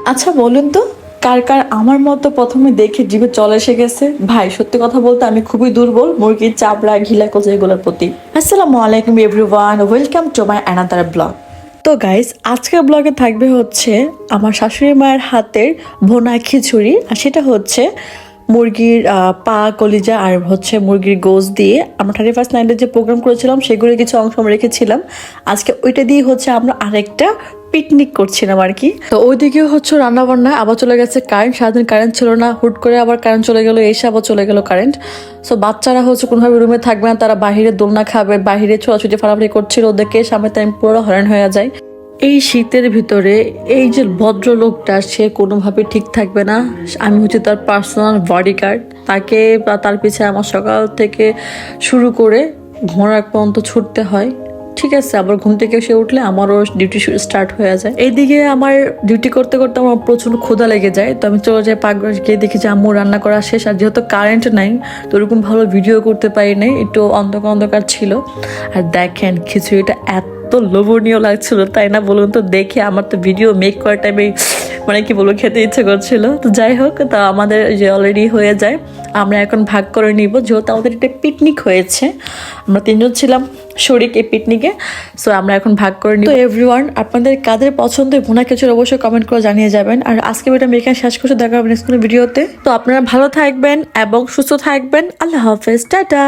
আচ্ছা বলুন তো, কার কার আমার মতো প্রথমে দেখে জিভে জল এসে গেছে? ভাই সত্যি কথা বলতে আমি খুবই দুর্বল মুরগির চাবড়া ঘিলা কচা এগুলোর প্রতি। আসসালামু আলাইকুম everyone, welcome to my another blog. তো গাইস, আজকের ব্লগে থাকবে হচ্ছে আমার শাশুড়ি মায়ের হাতের ভোনা খিচুড়ি, আর সেটা হচ্ছে মুরগির পা কলিজা আর হচ্ছে মুরগির গোশ দিয়ে আমরা 31st নাইটে যে প্রোগ্রাম করেছিলাম সেগুলো কিছু অংশ আমরা রেখেছিলাম। আজকে ওইটা দিয়ে হচ্ছে আমরা আরেকটা পিকনিক করছিলাম আর কি। তো ওইদিকে হচ্ছে রান্না বান্না, আবার চলে গেছে কারেন্ট, সারাদিন কারেন্ট ছিল না, হুট করে আবার কারেন্ট চলে গেলো, এসে আবার চলে গেলো কারেন্ট। সো বাচ্চারা হচ্ছে কোনোভাবে রুমে থাকবে না, তারা বাহিরে দোলনা খাবে, বাহিরে ছোটাছুটি ফাড়াফাড়ি করছিল, ওদেরকে সামনে টাইম পুরো হয়রান হয়ে যায়। এই শীতের ভিতরে এই যে ভদ্রলোকটা, সে কোনোভাবে ঠিক থাকবে না। আমি হচ্ছে তার পার্সোনাল বডিগার্ড, তাকে বা তার পিছে আমার সকাল থেকে শুরু করে ঘোড়ার পর্যন্ত ছুটতে হয়। ঠিক আছে, আবার ঘুম থেকে এসে উঠলে আমারও ডিউটি স্টার্ট হয়ে যায়। এইদিকে আমার ডিউটি করতে করতে আমার প্রচুর ক্ষুধা লেগে যায়, তো আমি চলে যাই পাকঘরে, গিয়ে দেখি যে আম্মু রান্না করা শেষ। আর যেহেতু কারেন্ট নাই, তো ওরকম ভালো ভিডিও করতে পারি নাই, একটু অন্ধকার অন্ধকার ছিল। আর দেখেন খিচুড়িটা এত লোভনীয় লাগছিল, তাই না বলুন তো? দেখে আমার তো ভিডিও মেক করার টাইমে মানে কি বলবো, খেতে ইচ্ছে করছিল। তো যাই হোক, তা আমাদের যে অলরেডি হয়ে যায়, আমরা এখন ভাগ করে নিব, যেহেতু আমাদের একটা পিকনিক হয়েছে, আমরা তিনজন ছিলাম শরিক এই পিকনিকে। সো আমরা এখন ভাগ করে নিব। তো এভরিওয়ান, আপনাদের কাদের পছন্দ ভুনা খিচুড়ি অবশ্যই কমেন্ট করে জানিয়ে যাবেন। আর আজকে ভিডিও আমি এখানে শেষ করতে, দেখা হবে নেক্সট কোনো ভিডিওতে। তো আপনারা ভালো থাকবেন এবং সুস্থ থাকবেন। আল্লাহ হাফেজ, টাটা।